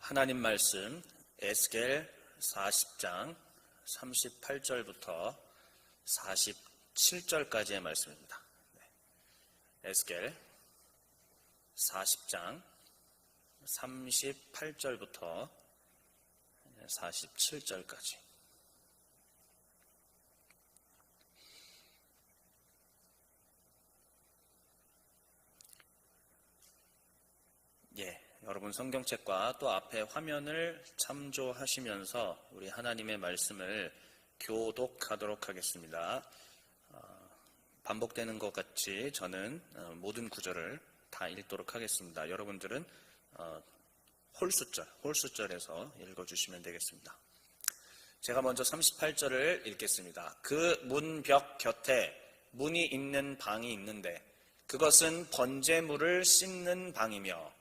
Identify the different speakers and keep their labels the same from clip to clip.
Speaker 1: 하나님 말씀 에스겔 40장 38절부터 47절까지의 말씀입니다. 에스겔 40장 38절부터 47절까지. 여러분 성경책과 또 앞에 화면을 참조하시면서 우리 하나님의 말씀을 교독하도록 하겠습니다. 반복되는 것 같이 저는 모든 구절을 다 읽도록 하겠습니다. 여러분들은 홀수절에서 읽어주시면 되겠습니다. 제가 먼저 38절을 읽겠습니다. 그 문벽 곁에 문이 있는 방이 있는데 그것은 번제물을 씻는 방이며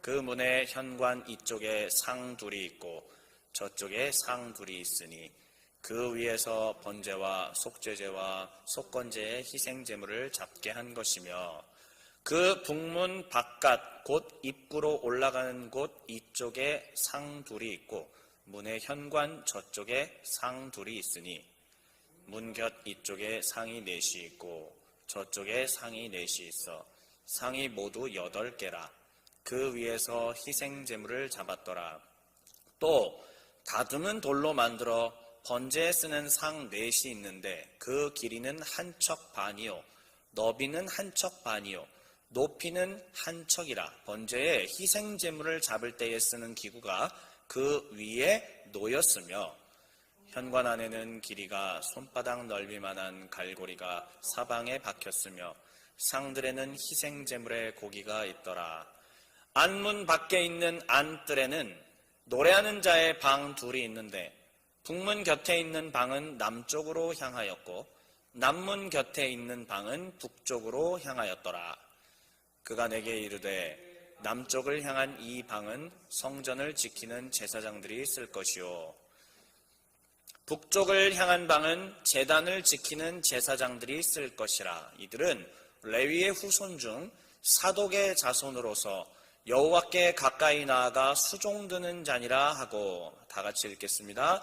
Speaker 1: 그 문의 현관 이쪽에 상 둘이 있고 저쪽에 상 둘이 있으니 그 위에서 번제와 속죄제와 속건제의 희생제물을 잡게 한 것이며 그 북문 바깥 곧 입구로 올라가는 곳 이쪽에 상 둘이 있고 문의 현관 저쪽에 상 둘이 있으니 문 곁 이쪽에 상이 넷이 있고 저쪽에 상이 넷이 있어 상이 모두 8개라. 그 위에서 희생제물을 잡았더라. 또 다듬은 돌로 만들어 번제에 쓰는 상 넷이 있는데 그 길이는 한 척 반이요 너비는 한 척 반이요 높이는 한 척이라. 번제에 희생제물을 잡을 때에 쓰는 기구가 그 위에 놓였으며 현관 안에는 길이가 손바닥 넓이만한 갈고리가 사방에 박혔으며 상들에는 희생제물의 고기가 있더라. 안문 밖에 있는 안뜰에는 노래하는 자의 방 둘이 있는데 북문 곁에 있는 방은 남쪽으로 향하였고 남문 곁에 있는 방은 북쪽으로 향하였더라. 그가 내게 이르되 남쪽을 향한 이 방은 성전을 지키는 제사장들이 있을 것이요 북쪽을 향한 방은 제단을 지키는 제사장들이 있을 것이라. 이들은 레위의 후손 중 사독의 자손으로서 여호와께 가까이 나아가 수종드는 자니라 하고. 다 같이 읽겠습니다.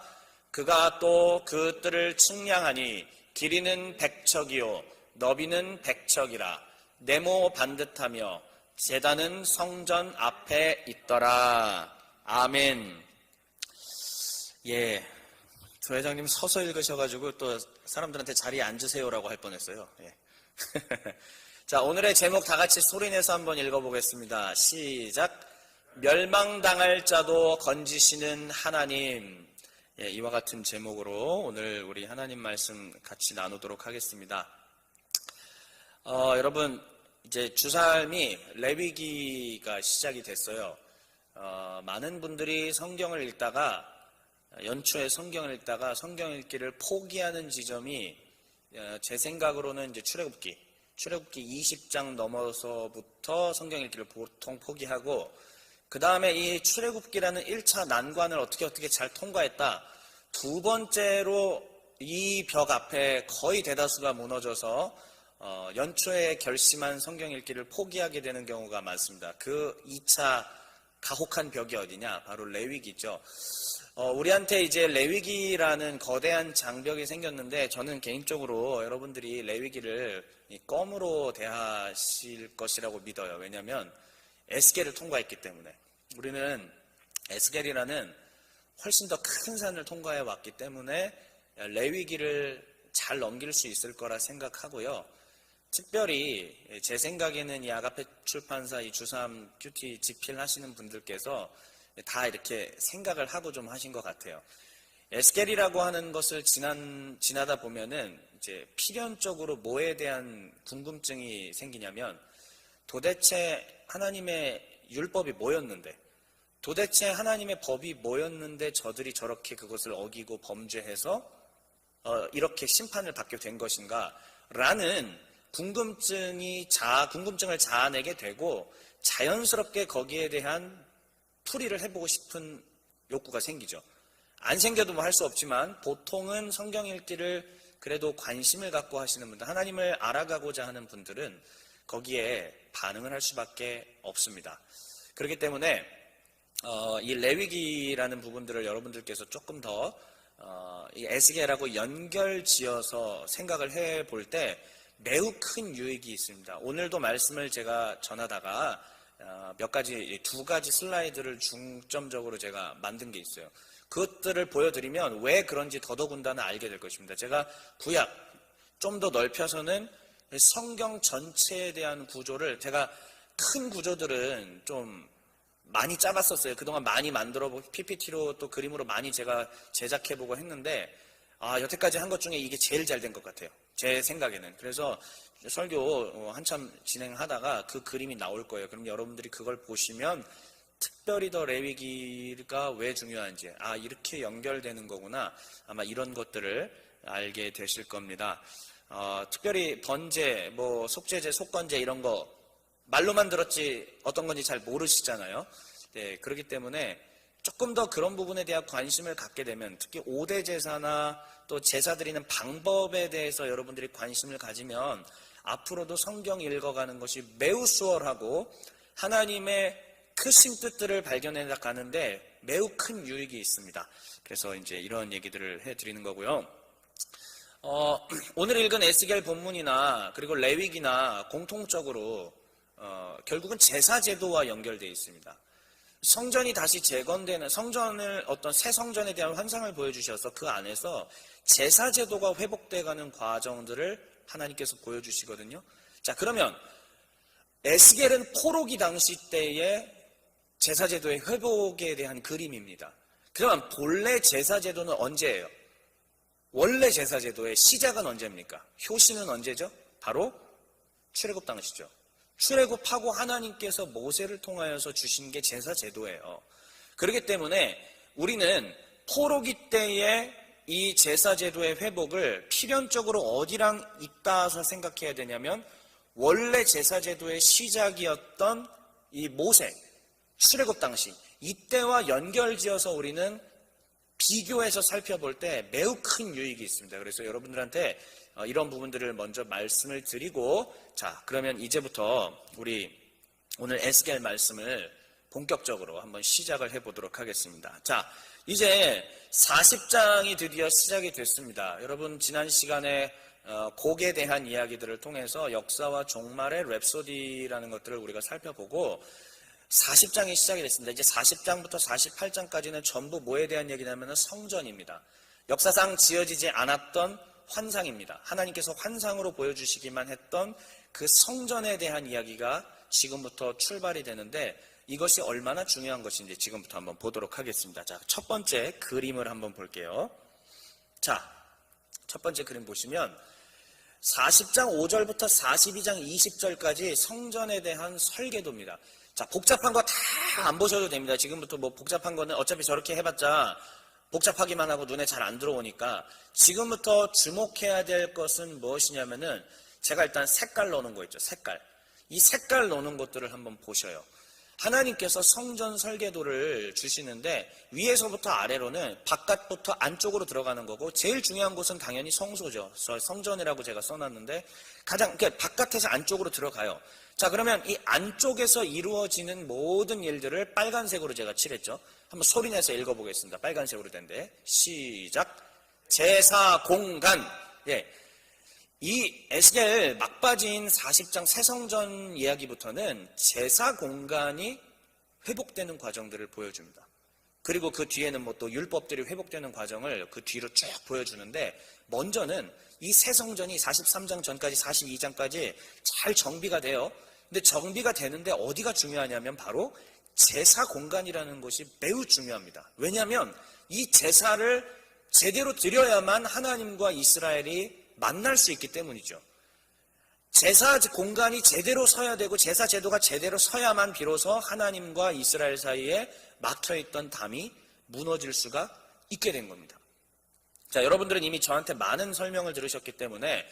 Speaker 1: 그가 또 그 뜰을 측량하니 길이는 100척이요 너비는 100척이라. 네모 반듯하며 제단은 성전 앞에 있더라. 아멘. 조 회장님 서서 읽으셔가지고 또 사람들한테 자리에 앉으세요라고 할 뻔했어요. 자, 오늘의 제목 다 같이 소리내서 한번 읽어보겠습니다. 시작. 멸망당할 자도 건지시는 하나님. 이와 같은 제목으로 오늘 우리 하나님 말씀 같이 나누도록 하겠습니다. 여러분, 이제 주삶이 레위기가 시작이 됐어요. 많은 분들이 성경을 읽다가 연초에 성경을 읽다가 성경 읽기를 포기하는 지점이 제 생각으로는 이제 출애굽기 20장 넘어서부터 성경 읽기를 보통 포기하고 그 다음에 이 출애굽기라는 1차 난관을 어떻게 잘 통과했다. 두 번째로 이 벽 앞에 거의 대다수가 무너져서 연초에 결심한 성경 읽기를 포기하게 되는 경우가 많습니다. 그 2차 가혹한 벽이 어디냐? 바로 레위기죠. 우리한테 이제 레위기라는 거대한 장벽이 생겼는데 저는 개인적으로 여러분들이 레위기를 껌으로 대하실 것이라고 믿어요. 왜냐하면 에스겔을 통과했기 때문에. 우리는 에스겔이라는 훨씬 더 큰 산을 통과해 왔기 때문에 레위기를 잘 넘길 수 있을 거라 생각하고요. 특별히 제 생각에는 이 아가페 출판사 이 주삼 큐티 집필하시는 분들께서 다 이렇게 생각을 하고 좀 하신 것 같아요. 에스겔이라고 하는 것을 지나다 보면은 이제 필연적으로 뭐에 대한 궁금증이 생기냐면 도대체 하나님의 율법이 뭐였는데 도대체 하나님의 법이 뭐였는데 저들이 저렇게 그것을 어기고 범죄해서 이렇게 심판을 받게 된 것인가 라는 궁금증을 자아내게 되고 자연스럽게 거기에 대한 풀이를 해보고 싶은 욕구가 생기죠. 안 생겨도 뭐 할 수 없지만 보통은 성경 읽기를 그래도 관심을 갖고 하시는 분들, 하나님을 알아가고자 하는 분들은 거기에 반응을 할 수밖에 없습니다. 그렇기 때문에 이 레위기라는 부분들을 여러분들께서 조금 더 이 에스겔하고 연결지어서 생각을 해볼 때 매우 큰 유익이 있습니다. 오늘도 말씀을 제가 전하다가 몇 가지, 두 가지 슬라이드를 중점적으로 제가 만든 게 있어요. 그것들을 보여드리면 왜 그런지 더더군다나 알게 될 것입니다. 제가 구약 좀 더 넓혀서는 성경 전체에 대한 구조를, 제가 큰 구조들은 좀 많이 짜봤었어요. 그동안 많이 만들어보고 PPT로 또 그림으로 많이 제가 제작해보고 했는데 여태까지 한 것 중에 이게 제일 잘 된 것 같아요. 제 생각에는. 그래서 설교 한참 진행하다가 그 그림이 나올 거예요. 그럼 여러분들이 그걸 보시면 특별히 더 레위기가 왜 중요한지, 이렇게 연결되는 거구나, 아마 이런 것들을 알게 되실 겁니다. 특별히 번제, 속죄제, 속건제 이런 거 말로만 들었지 어떤 건지 잘 모르시잖아요. 네, 그렇기 때문에 조금 더 그런 부분에 대한 관심을 갖게 되면, 특히 5대 제사나 또 제사 드리는 방법에 대해서 여러분들이 관심을 가지면 앞으로도 성경 읽어가는 것이 매우 수월하고 하나님의 크신 뜻들을 발견해 가는데 매우 큰 유익이 있습니다. 그래서 이제 이런 얘기들을 해드리는 거고요. 오늘 읽은 에스겔 본문이나 그리고 레위기나 공통적으로 결국은 제사 제도와 연결되어 있습니다. 성전이 다시 재건되는, 성전을 어떤 새 성전에 대한 환상을 보여주셔서 그 안에서 제사 제도가 회복돼가는 과정들을 하나님께서 보여주시거든요. 자, 그러면 에스겔은 포로기 당시 때의 제사 제도의 회복에 대한 그림입니다. 그러면 본래 제사 제도는 언제예요? 원래 제사 제도의 시작은 언제입니까? 효시는 언제죠? 바로 출애굽 당시죠. 출애굽하고 하나님께서 모세를 통하여서 주신 게 제사 제도예요. 그렇기 때문에 우리는 포로기 때의 이 제사 제도의 회복을 필연적으로 어디랑 있다서 생각해야 되냐면, 원래 제사 제도의 시작이었던 이 모세, 출애굽 당시, 이때와 연결지어서 우리는 비교해서 살펴볼 때 매우 큰 유익이 있습니다. 그래서 여러분들한테 이런 부분들을 먼저 말씀을 드리고, 자, 그러면 이제부터 우리 오늘 에스겔 말씀을 본격적으로 한번 시작을 해보도록 하겠습니다. 자, 이제 40장이 드디어 시작이 됐습니다. 여러분, 지난 시간에 곡에 대한 이야기들을 통해서 역사와 종말의 랩소디라는 것들을 우리가 살펴보고 40장이 시작이 됐습니다. 이제 40장부터 48장까지는 전부 뭐에 대한 얘기냐면 성전입니다. 역사상 지어지지 않았던 환상입니다. 하나님께서 환상으로 보여주시기만 했던 그 성전에 대한 이야기가 지금부터 출발이 되는데, 이것이 얼마나 중요한 것인지 지금부터 한번 보도록 하겠습니다. 자, 첫 번째 그림을 한번 볼게요. 자, 첫 번째 그림 보시면 40장 5절부터 42장 20절까지 성전에 대한 설계도입니다. 자, 복잡한 거 다 안 보셔도 됩니다. 지금부터 복잡한 거는 어차피 저렇게 해봤자 복잡하기만 하고 눈에 잘 안 들어오니까, 지금부터 주목해야 될 것은 무엇이냐면은, 제가 일단 색깔 넣는 거 있죠. 색깔. 이 색깔 넣는 것들을 한번 보셔요. 하나님께서 성전 설계도를 주시는데 위에서부터 아래로는 바깥부터 안쪽으로 들어가는 거고, 제일 중요한 곳은 당연히 성소죠. 성전이라고 제가 써놨는데 가장 바깥에서 안쪽으로 들어가요. 자, 그러면 이 안쪽에서 이루어지는 모든 일들을 빨간색으로 제가 칠했죠. 한번 소리내서 읽어보겠습니다. 빨간색으로 된데 시작. 제사 공간. 예. 이 에스겔 막바지인 40장 새성전 이야기부터는 제사 공간이 회복되는 과정들을 보여줍니다. 그리고 그 뒤에는 또 율법들이 회복되는 과정을 그 뒤로 쭉 보여주는데, 먼저는 이 새성전이 43장 전까지 42장까지 잘 정비가 돼요. 근데 정비가 되는데 어디가 중요하냐면 바로 제사 공간이라는 것이 매우 중요합니다. 왜냐하면 이 제사를 제대로 드려야만 하나님과 이스라엘이 만날 수 있기 때문이죠. 제사 공간이 제대로 서야 되고 제사 제도가 제대로 서야만 비로소 하나님과 이스라엘 사이에 막혀있던 담이 무너질 수가 있게 된 겁니다. 자, 여러분들은 이미 저한테 많은 설명을 들으셨기 때문에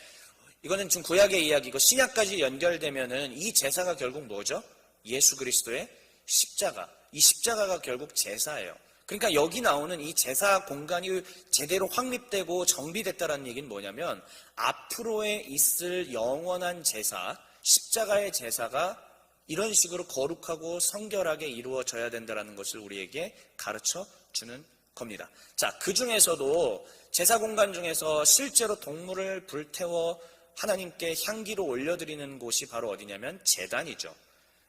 Speaker 1: 이거는 지금 구약의 이야기고, 신약까지 연결되면은 이 제사가 결국 뭐죠? 예수 그리스도의 십자가. 이 십자가가 결국 제사예요. 그러니까 여기 나오는 이 제사 공간이 제대로 확립되고 정비됐다는 얘기는 뭐냐면, 앞으로에 있을 영원한 제사, 십자가의 제사가 이런 식으로 거룩하고 성결하게 이루어져야 된다는 것을 우리에게 가르쳐 주는 겁니다. 자, 그 중에서도 제사 공간 중에서 실제로 동물을 불태워 하나님께 향기로 올려드리는 곳이 바로 어디냐면 제단이죠.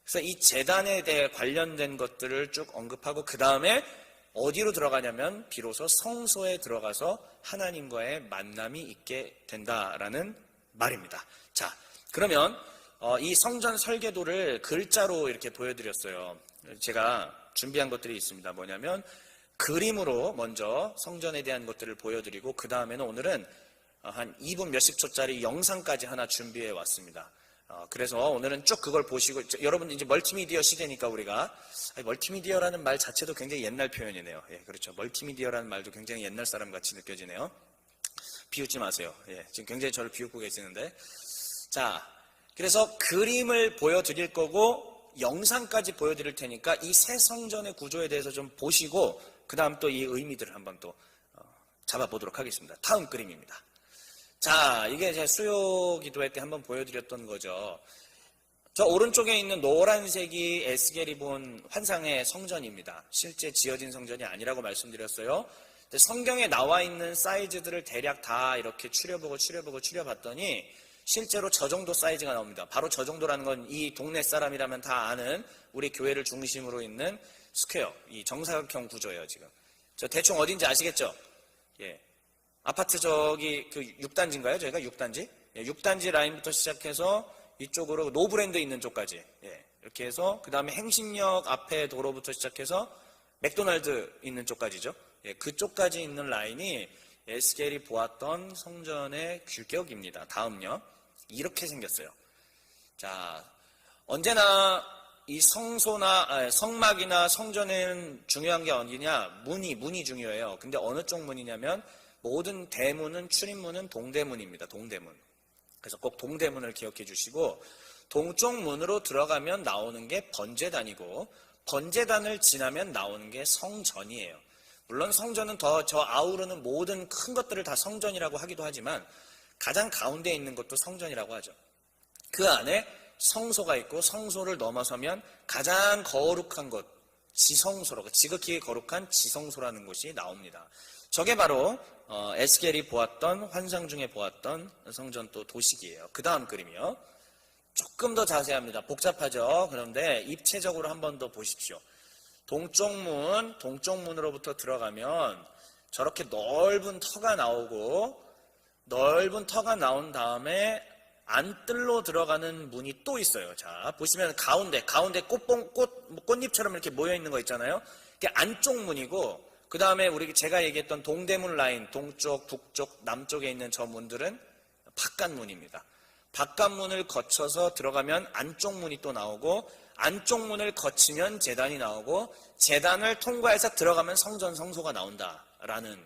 Speaker 1: 그래서 이 제단에 대해 관련된 것들을 쭉 언급하고 그 다음에 어디로 들어가냐면 비로소 성소에 들어가서 하나님과의 만남이 있게 된다라는 말입니다. 자, 그러면 이 성전 설계도를 글자로 이렇게 보여드렸어요. 제가 준비한 것들이 있습니다. 뭐냐면 그림으로 먼저 성전에 대한 것들을 보여드리고 그 다음에는 오늘은 한 2분 몇십 초짜리 영상까지 하나 준비해 왔습니다. 그래서 오늘은 쭉 그걸 보시고, 여러분 이제 멀티미디어 시대니까 우리가, 멀티미디어라는 말 자체도 굉장히 옛날 표현이네요. 예, 그렇죠. 멀티미디어라는 말도 굉장히 옛날 사람 같이 느껴지네요. 비웃지 마세요. 예, 지금 굉장히 저를 비웃고 계시는데. 자, 그래서 그림을 보여드릴 거고, 영상까지 보여드릴 테니까 이 새 성전의 구조에 대해서 좀 보시고, 그 다음 또 이 의미들을 한번 또 잡아보도록 하겠습니다. 다음 그림입니다. 자, 이게 제 수요 기도회 때 한번 보여드렸던 거죠. 저 오른쪽에 있는 노란색이 에스겔이 본 환상의 성전입니다. 실제 지어진 성전이 아니라고 말씀드렸어요. 성경에 나와 있는 사이즈들을 대략 다 이렇게 추려봤더니 실제로 저 정도 사이즈가 나옵니다. 바로 저 정도라는 건 이 동네 사람이라면 다 아는 우리 교회를 중심으로 있는 스퀘어, 이 정사각형 구조예요, 지금. 저 대충 어딘지 아시겠죠? 예. 아파트 저기 그 6단지인가요? 저희가 6단지? 예, 6단지 라인부터 시작해서 이쪽으로 노브랜드 있는 쪽까지. 예, 이렇게 해서 그 다음에 행신역 앞에 도로부터 시작해서 맥도날드 있는 쪽까지죠. 예, 그쪽까지 있는 라인이 에스겔이 보았던 성전의 규격입니다. 다음요. 이렇게 생겼어요. 자, 언제나 이 성소나 성막이나 성전에는 중요한 게 어디냐? 문이 중요해요. 근데 어느 쪽 문이냐면 모든 대문은 출입문은 동대문입니다. 동대문. 그래서 꼭 동대문을 기억해 주시고 동쪽 문으로 들어가면 나오는 게 번제단이고 번제단을 지나면 나오는 게 성전이에요. 물론 성전은 더 저 아우르는 모든 큰 것들을 다 성전이라고 하기도 하지만 가장 가운데에 있는 것도 성전이라고 하죠. 그 안에 성소가 있고 성소를 넘어서면 가장 거룩한 것, 지성소로, 지극히 거룩한 지성소라는 곳이 나옵니다. 저게 바로 에스겔이 보았던 환상 중에 보았던 성전 또 도식이에요. 그 다음 그림이요. 조금 더 자세합니다. 복잡하죠. 그런데 입체적으로 한 번 더 보십시오. 동쪽문으로부터 들어가면 저렇게 넓은 터가 나오고 넓은 터가 나온 다음에 안뜰로 들어가는 문이 또 있어요. 자, 보시면 가운데 꽃잎처럼 이렇게 모여 있는 거 있잖아요. 그게 안쪽 문이고 그 다음에 제가 얘기했던 동대문 라인, 동쪽, 북쪽, 남쪽에 있는 저 문들은 바깥문입니다. 바깥문을 거쳐서 들어가면 안쪽 문이 또 나오고 안쪽 문을 거치면 제단이 나오고 제단을 통과해서 들어가면 성전, 성소가 나온다라는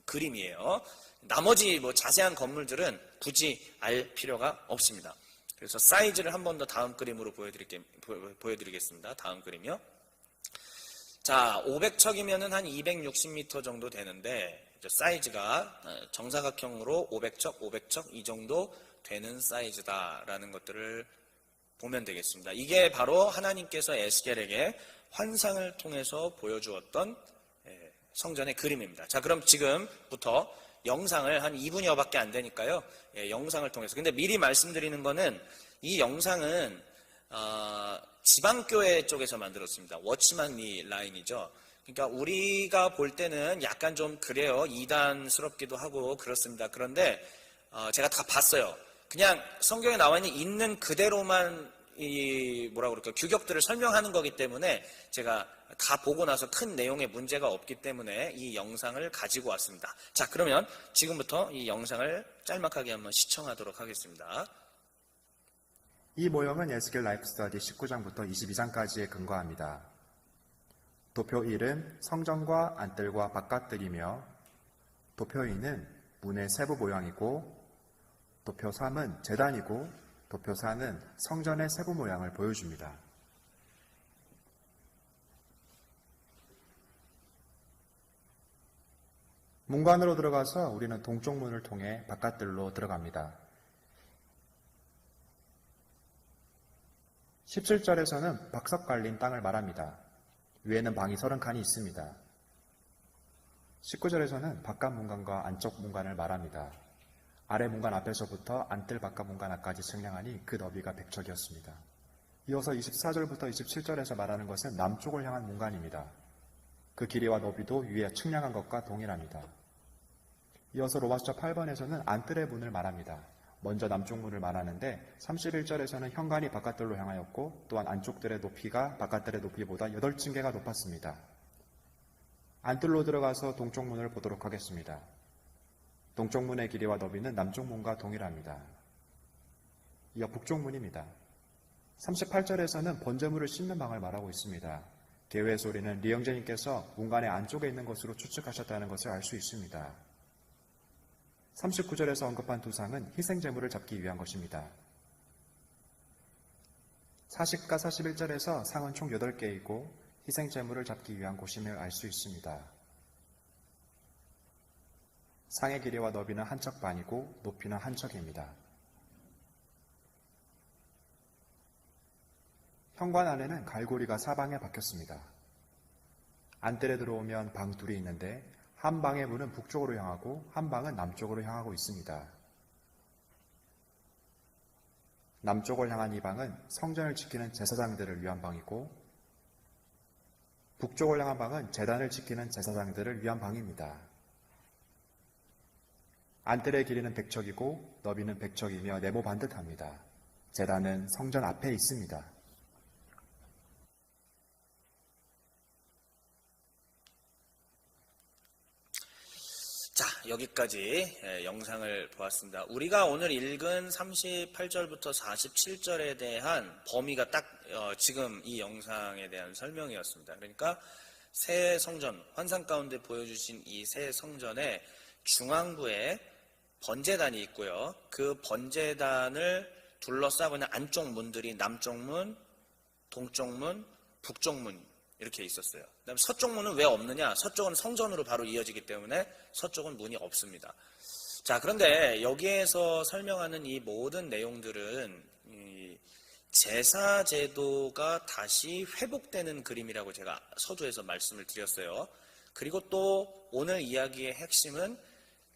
Speaker 1: 그림이에요. 나머지 자세한 건물들은 굳이 알 필요가 없습니다. 그래서 사이즈를 한 번 더 다음 그림으로 보여드리겠습니다. 다음 그림이요. 자, 500척이면은 한 260m 정도 되는데 사이즈가 정사각형으로 500척 이 정도 되는 사이즈다라는 것들을 보면 되겠습니다. 이게 바로 하나님께서 에스겔에게 환상을 통해서 보여주었던 성전의 그림입니다. 자, 그럼 지금부터 영상을 한 2분여밖에 안 되니까요. 영상을 통해서. 근데 미리 말씀드리는 거는 이 영상은 지방교회 쪽에서 만들었습니다. 워치만 리 라인이죠. 그러니까 우리가 볼 때는 약간 좀 그래요. 이단스럽기도 하고 그렇습니다. 그런데 제가 다 봤어요. 그냥 성경에 나와 있는 그대로만 규격들을 설명하는 거기 때문에 제가 다 보고 나서 큰 내용에 문제가 없기 때문에 이 영상을 가지고 왔습니다. 자, 그러면 지금부터 이 영상을 짤막하게 한번 시청하도록 하겠습니다.
Speaker 2: 이 모형은 에스겔 라이프 스터디 19장부터 22장까지에 근거합니다. 도표 1은 성전과 안뜰과 바깥뜰이며 도표 2는 문의 세부 모양이고 도표 3은 제단이고 도표 4는 성전의 세부 모양을 보여줍니다. 문관으로 들어가서 우리는 동쪽 문을 통해 바깥뜰로 들어갑니다. 17절에서는 박석 갈린 땅을 말합니다. 위에는 방이 30칸이 있습니다. 19절에서는 바깥 문간과 안쪽 문간을 말합니다. 아래 문간 앞에서부터 안뜰 바깥 문간 앞까지 측량하니 그 너비가 100척이었습니다. 이어서 24절부터 27절에서 말하는 것은 남쪽을 향한 문간입니다. 그 길이와 너비도 위에 측량한 것과 동일합니다. 이어서 로마서 8번에서는 안뜰의 문을 말합니다. 먼저 남쪽 문을 말하는데 31절에서는 현관이 바깥뜰로 향하였고 또한 안쪽뜰의 높이가 바깥뜰의 높이보다 8층계가 높았습니다. 안뜰로 들어가서 동쪽 문을 보도록 하겠습니다. 동쪽 문의 길이와 너비는 남쪽 문과 동일합니다. 이어 북쪽 문입니다. 38절에서는 번제물을 씻는 방을 말하고 있습니다. 개회의 소리는 리영재님께서 문간의 안쪽에 있는 것으로 추측하셨다는 것을 알 수 있습니다. 39절에서 언급한 두 상은 희생제물을 잡기 위한 것입니다. 40과 41절에서 상은 총 8개이고 희생제물을 잡기 위한 곳임을 알 수 있습니다. 상의 길이와 너비는 한 척 반이고 높이는 한 척입니다. 현관 안에는 갈고리가 사방에 박혔습니다. 안뜰에 들어오면 방 둘이 있는데 한 방의 문은 북쪽으로 향하고 한 방은 남쪽으로 향하고 있습니다. 남쪽을 향한 이 방은 성전을 지키는 제사장들을 위한 방이고 북쪽을 향한 방은 제단을 지키는 제사장들을 위한 방입니다. 안뜰의 길이는 100척이고 너비는 100척이며 네모 반듯합니다. 제단은 성전 앞에 있습니다.
Speaker 1: 자, 여기까지 영상을 보았습니다. 우리가 오늘 읽은 38절부터 47절에 대한 범위가 딱 지금 이 영상에 대한 설명이었습니다. 그러니까 새 성전, 환상 가운데 보여주신 이 새 성전의 중앙부에 번제단이 있고요. 그 번제단을 둘러싸고 있는 안쪽 문들이 남쪽 문, 동쪽 문, 북쪽 문 이렇게 있었어요. 그다음에 서쪽 문은 왜 없느냐? 서쪽은 성전으로 바로 이어지기 때문에 서쪽은 문이 없습니다. 자, 그런데 여기에서 설명하는 이 모든 내용들은 이 제사 제도가 다시 회복되는 그림이라고 제가 서두에서 말씀을 드렸어요. 그리고 또 오늘 이야기의 핵심은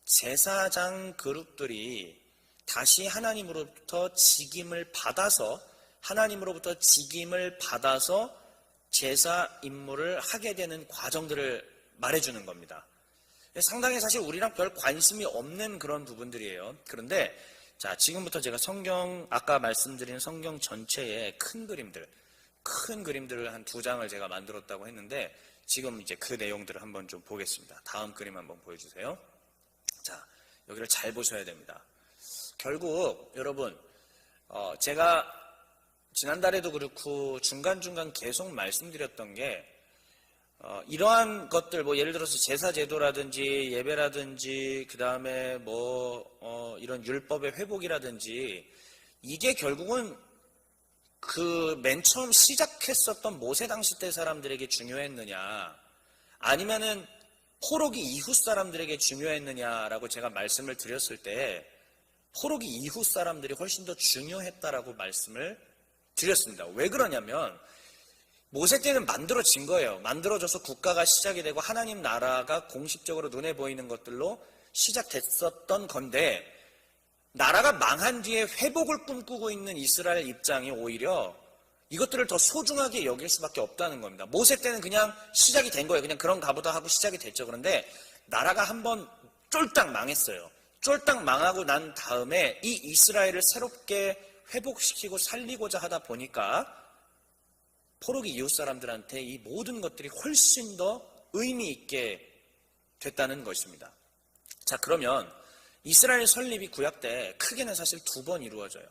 Speaker 1: 제사장 그룹들이 다시 하나님으로부터 직임을 받아서 제사 임무를 하게 되는 과정들을 말해주는 겁니다. 상당히 사실 우리랑 별 관심이 없는 그런 부분들이에요. 그런데 자, 지금부터 제가 아까 말씀드린 성경 전체의 큰 그림들을 한 2장을 제가 만들었다고 했는데 지금 이제 그 내용들을 한번 좀 보겠습니다. 다음 그림 한번 보여주세요. 자, 여기를 잘 보셔야 됩니다. 결국 여러분 제가 지난달에도 그렇고 중간중간 계속 말씀드렸던 게 이러한 것들 예를 들어서 제사 제도라든지 예배라든지 그 다음에 이런 율법의 회복이라든지 이게 결국은 그 맨 처음 시작했었던 모세 당시 때 사람들에게 중요했느냐 아니면은 포로기 이후 사람들에게 중요했느냐라고 제가 말씀을 드렸을 때 포로기 이후 사람들이 훨씬 더 중요했다라고 말씀을 드렸습니다. 왜 그러냐면 모세 때는 만들어진 거예요. 만들어져서 국가가 시작이 되고 하나님 나라가 공식적으로 눈에 보이는 것들로 시작됐었던 건데 나라가 망한 뒤에 회복을 꿈꾸고 있는 이스라엘 입장이 오히려 이것들을 더 소중하게 여길 수밖에 없다는 겁니다. 모세 때는 그냥 시작이 된 거예요. 그냥 그런가 보다 하고 시작이 됐죠. 그런데 나라가 한번 쫄딱 망했어요. 쫄딱 망하고 난 다음에 이 이스라엘을 새롭게 회복시키고 살리고자 하다 보니까 포로기 이웃 사람들한테 이 모든 것들이 훨씬 더 의미 있게 됐다는 것입니다. 자, 그러면 이스라엘 설립이 구약 때 크게는 사실 2번 이루어져요.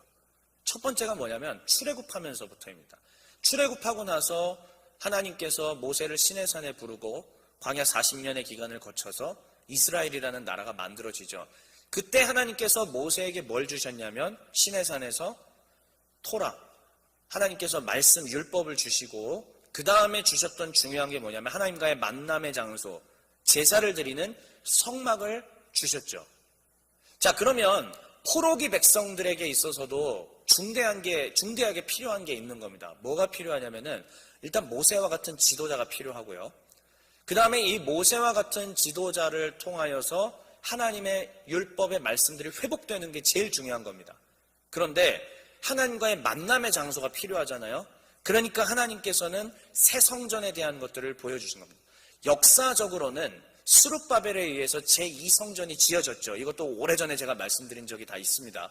Speaker 1: 첫 번째가 뭐냐면 출애굽하면서부터입니다. 출애굽하고 나서 하나님께서 모세를 시내산에 부르고 광야 40년의 기간을 거쳐서 이스라엘이라는 나라가 만들어지죠. 그때 하나님께서 모세에게 뭘 주셨냐면 시내산에서 토라, 하나님께서 말씀 율법을 주시고 그 다음에 주셨던 중요한 게 뭐냐면 하나님과의 만남의 장소, 제사를 드리는 성막을 주셨죠. 자, 그러면 포로기 백성들에게 있어서도 중대하게 필요한 게 있는 겁니다. 뭐가 필요하냐면은 일단 모세와 같은 지도자가 필요하고요. 그 다음에 이 모세와 같은 지도자를 통하여서 하나님의 율법의 말씀들이 회복되는 게 제일 중요한 겁니다. 그런데 하나님과의 만남의 장소가 필요하잖아요. 그러니까 하나님께서는 새 성전에 대한 것들을 보여주신 겁니다. 역사적으로는 스룹바벨에 의해서 제2성전이 지어졌죠. 이것도 오래전에 제가 말씀드린 적이 다 있습니다.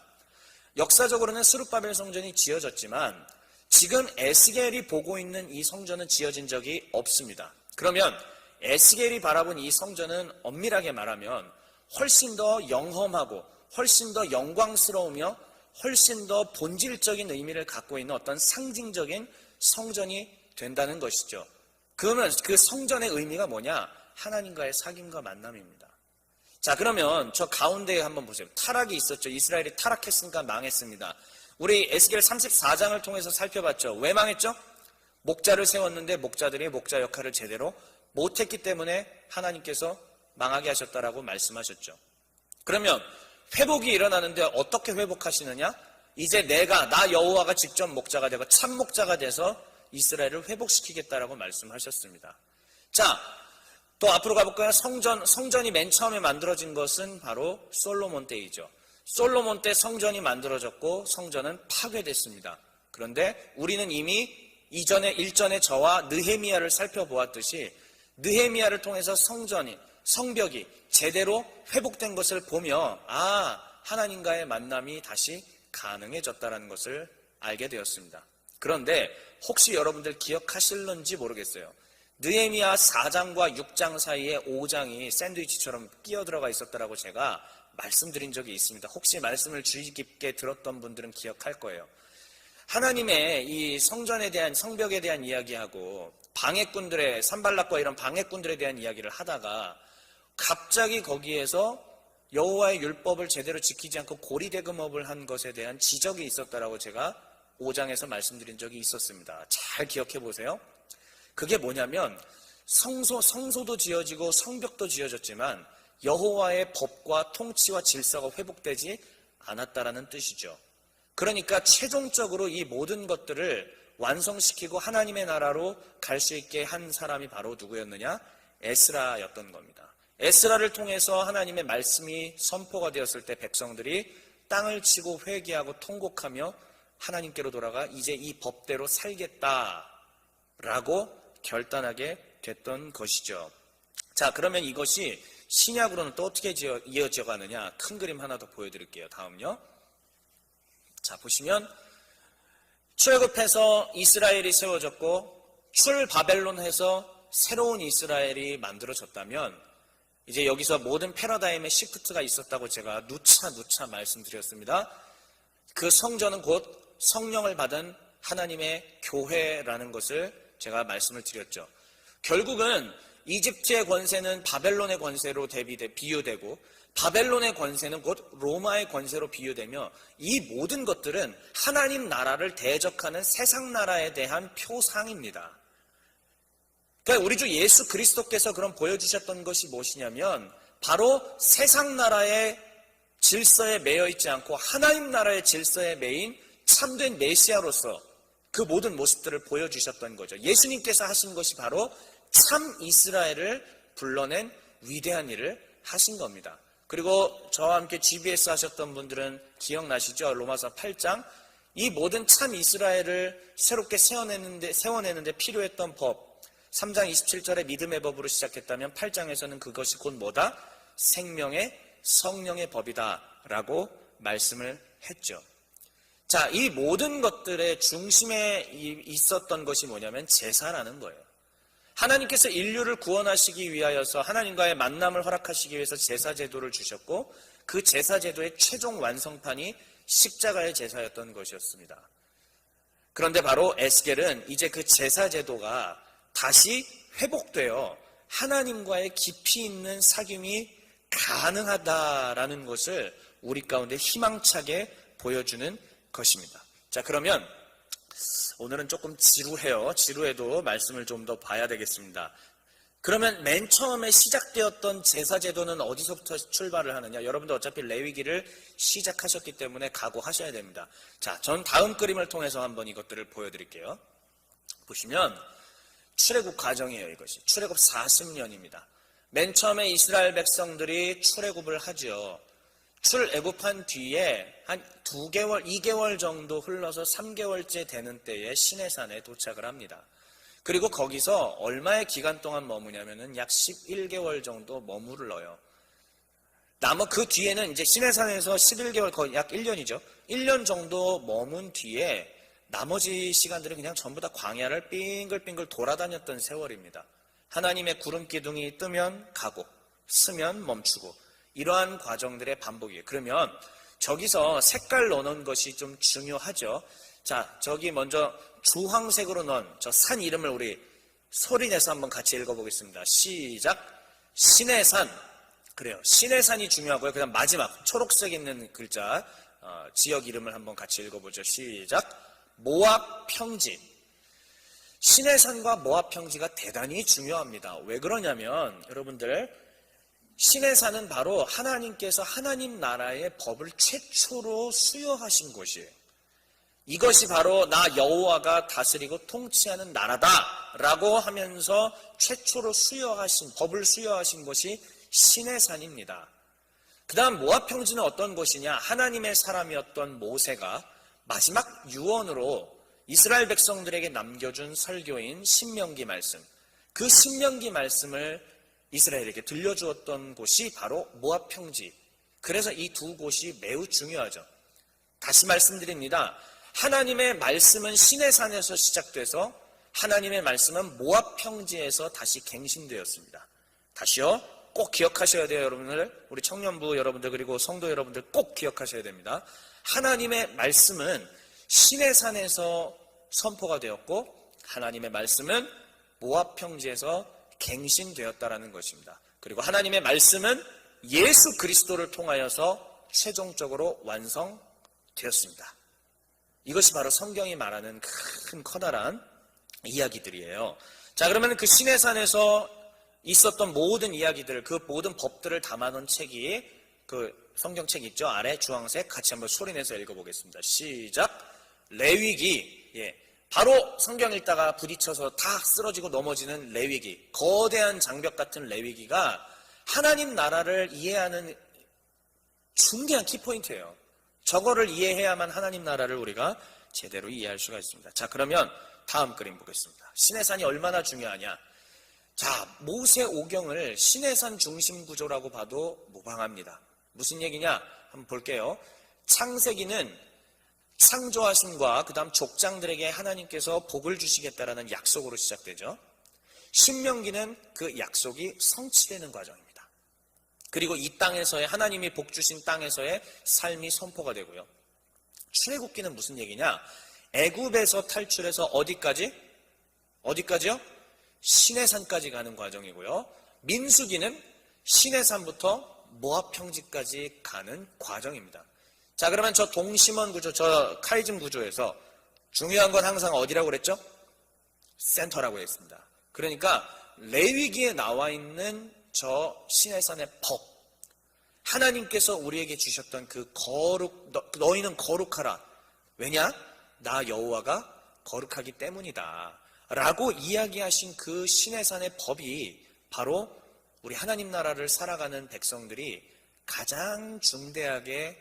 Speaker 1: 역사적으로는 스룹바벨 성전이 지어졌지만 지금 에스겔이 보고 있는 이 성전은 지어진 적이 없습니다. 그러면 에스겔이 바라본 이 성전은 엄밀하게 말하면 훨씬 더 영험하고 훨씬 더 영광스러우며 훨씬 더 본질적인 의미를 갖고 있는 어떤 상징적인 성전이 된다는 것이죠. 그러면 그 성전의 의미가 뭐냐? 하나님과의 사귐과 만남입니다. 자, 그러면 저 가운데에 한번 보세요. 타락이 있었죠. 이스라엘이 타락했으니까 망했습니다. 우리 에스겔 34장을 통해서 살펴봤죠. 왜 망했죠? 목자를 세웠는데 목자들이 목자 역할을 제대로 못했기 때문에 하나님께서 망하게 하셨다라고 말씀하셨죠. 그러면 회복이 일어나는데 어떻게 회복하시느냐? 이제 나 여호와가 직접 목자가 되고 참 목자가 돼서 이스라엘을 회복시키겠다라고 말씀하셨습니다. 자, 또 앞으로 가볼까요? 성전이 맨 처음에 만들어진 것은 바로 솔로몬 때이죠. 솔로몬 때 성전이 만들어졌고 성전은 파괴됐습니다. 그런데 우리는 이미 일전에 저와 느헤미야를 살펴보았듯이 느헤미야를 통해서 성벽이 제대로 회복된 것을 보며 하나님과의 만남이 다시 가능해졌다는 것을 알게 되었습니다. 그런데 혹시 여러분들 기억하실런지 모르겠어요. 느헤미야 4장과 6장 사이에 5장이 샌드위치처럼 끼어 들어가 있었다라고 제가 말씀드린 적이 있습니다. 혹시 말씀을 주의 깊게 들었던 분들은 기억할 거예요. 하나님의 이 성전에 대한 성벽에 대한 이야기하고 산발락과 이런 방해꾼들에 대한 이야기를 하다가 갑자기 거기에서 여호와의 율법을 제대로 지키지 않고 고리대금업을 한 것에 대한 지적이 있었다라고 제가 5장에서 말씀드린 적이 있었습니다. 잘 기억해 보세요. 그게 뭐냐면 성소도 지어지고 성벽도 지어졌지만 여호와의 법과 통치와 질서가 회복되지 않았다라는 뜻이죠. 그러니까 최종적으로 이 모든 것들을 완성시키고 하나님의 나라로 갈 수 있게 한 사람이 바로 누구였느냐? 에스라였던 겁니다. 에스라를 통해서 하나님의 말씀이 선포가 되었을 때 백성들이 땅을 치고 회개하고 통곡하며 하나님께로 돌아가 이제 이 법대로 살겠다라고 결단하게 됐던 것이죠. 자, 그러면 이것이 신약으로는 또 어떻게 이어져 가느냐? 큰 그림 하나 더 보여드릴게요. 다음요. 자, 보시면 출애굽해서 이스라엘이 세워졌고 출바벨론해서 새로운 이스라엘이 만들어졌다면 이제 여기서 모든 패러다임의 시프트가 있었다고 제가 누차 말씀드렸습니다. 그 성전은 곧 성령을 받은 하나님의 교회라는 것을 제가 말씀을 드렸죠. 결국은 이집트의 권세는 바벨론의 권세로 비유되고 바벨론의 권세는 곧 로마의 권세로 비유되며 이 모든 것들은 하나님 나라를 대적하는 세상 나라에 대한 표상입니다. 그러니까 우리 주 예수 그리스도께서 그럼 보여주셨던 것이 무엇이냐면 바로 세상 나라의 질서에 매여 있지 않고 하나님 나라의 질서에 매인 참된 메시아로서 그 모든 모습들을 보여주셨던 거죠. 예수님께서 하신 것이 바로 참 이스라엘을 불러낸 위대한 일을 하신 겁니다. 그리고 저와 함께 GBS 하셨던 분들은 기억나시죠? 로마서 8장. 이 모든 참 이스라엘을 새롭게 세워내는데 필요했던 법. 3장 27절에 믿음의 법으로 시작했다면 8장에서는 그것이 곧 뭐다? 생명의 성령의 법이다 라고 말씀을 했죠. 자, 이 모든 것들의 중심에 있었던 것이 뭐냐면 제사라는 거예요. 하나님께서 인류를 구원하시기 위하여서 하나님과의 만남을 허락하시기 위해서 제사 제도를 주셨고 그 제사 제도의 최종 완성판이 십자가의 제사였던 것이었습니다. 그런데 바로 에스겔은 이제 그 제사 제도가 다시 회복되어 하나님과의 깊이 있는 사귐이 가능하다라는 것을 우리 가운데 희망차게 보여주는 것입니다. 자, 그러면 오늘은 조금 지루해요. 지루해도 말씀을 좀 더 봐야 되겠습니다. 그러면 맨 처음에 시작되었던 제사 제도는 어디서부터 출발을 하느냐? 여러분들 어차피 레위기를 시작하셨기 때문에 각오하셔야 됩니다. 자, 전 다음 그림을 통해서 한번 이것들을 보여드릴게요. 보시면 출애굽 과정이에요. 이것이 출애굽 40년입니다. 맨 처음에 이스라엘 백성들이 출애굽을 하죠. 출애굽한 뒤에 한 2개월, 2개월 정도 흘러서 3개월째 되는 때에 시내산에 도착을 합니다. 그리고 거기서 얼마의 기간 동안 머무냐면은 약 11개월 정도 머물러요. 그 뒤에는 이제 시내산에서 11개월, 거의 약 1년이죠. 1년 정도 머문 뒤에 나머지 시간들은 그냥 전부 다 광야를 빙글빙글 돌아다녔던 세월입니다. 하나님의 구름 기둥이 뜨면 가고, 쓰면 멈추고, 이러한 과정들의 반복이에요. 그러면 저기서 색깔 넣어놓은 것이 좀 중요하죠. 자, 저기 먼저 주황색으로 넣은 저 산 이름을 우리 소리내서 한번 같이 읽어보겠습니다. 시작. 시내산. 그래요. 시내산이 중요하고요. 그 다음 마지막 초록색 있는 글자 지역 이름을 한번 같이 읽어보죠. 시작. 모압 평지. 시내산과 모압 평지가 대단히 중요합니다. 왜 그러냐면 여러분들 시내산은 바로 하나님께서 하나님 나라의 법을 최초로 수여하신 곳이에요. 이것이 바로 나 여호와가 다스리고 통치하는 나라다라고 하면서 최초로 법을 수여하신 것이 시내산입니다. 그 다음 모압 평지는 어떤 곳이냐? 하나님의 사람이었던 모세가 마지막 유언으로 이스라엘 백성들에게 남겨준 설교인 신명기 말씀, 그 신명기 말씀을 이스라엘에게 들려주었던 곳이 바로 모압 평지. 그래서 이 두 곳이 매우 중요하죠. 다시 말씀드립니다. 하나님의 말씀은 시내산에서 시작돼서 하나님의 말씀은 모압 평지에서 다시 갱신되었습니다. 다시요. 꼭 기억하셔야 돼요, 여러분들. 우리 청년부 여러분들 그리고 성도 여러분들 꼭 기억하셔야 됩니다. 하나님의 말씀은 시내산에서 선포가 되었고 하나님의 말씀은 모압 평지에서 갱신되었다라는 것입니다. 그리고 하나님의 말씀은 예수 그리스도를 통하여서 최종적으로 완성되었습니다. 이것이 바로 성경이 말하는 큰 커다란 이야기들이에요. 자, 그러면 그 시내산에서 있었던 모든 이야기들, 그 모든 법들을 담아놓은 책이 그 성경책 있죠? 아래 주황색 같이 한번 소리내서 읽어보겠습니다. 시작. 레위기. 바로 성경 읽다가 부딪혀서 다 쓰러지고 넘어지는 레위기, 거대한 장벽 같은 레위기가 하나님 나라를 이해하는 중대한 키포인트예요. 저거를 이해해야만 하나님 나라를 우리가 제대로 이해할 수가 있습니다. 자, 그러면 다음 그림 보겠습니다. 시내산이 얼마나 중요하냐? 자, 모세오경을 시내산 중심 구조라고 봐도 무방합니다. 무슨 얘기냐? 한번 볼게요. 창세기는 창조하심과 그 다음 족장들에게 하나님께서 복을 주시겠다라는 약속으로 시작되죠. 신명기는 그 약속이 성취되는 과정입니다. 그리고 이 땅에서의 하나님이 복 주신 땅에서의 삶이 선포가 되고요. 출애굽기는 무슨 얘기냐? 애굽에서 탈출해서 어디까지요? 시내산까지 가는 과정이고요. 민수기는 시내산부터 모압 평지까지 가는 과정입니다. 자, 그러면 저 동심원 구조, 저 카이즘 구조에서 중요한 건 항상 어디라고 그랬죠? 센터라고 했습니다. 그러니까 레위기에 나와 있는 저 시내산의 법, 하나님께서 우리에게 주셨던 그 너희는 거룩하라. 왜냐? 나 여호와가 거룩하기 때문이다 라고 이야기하신 그 시내산의 법이 바로 우리 하나님 나라를 살아가는 백성들이 가장 중대하게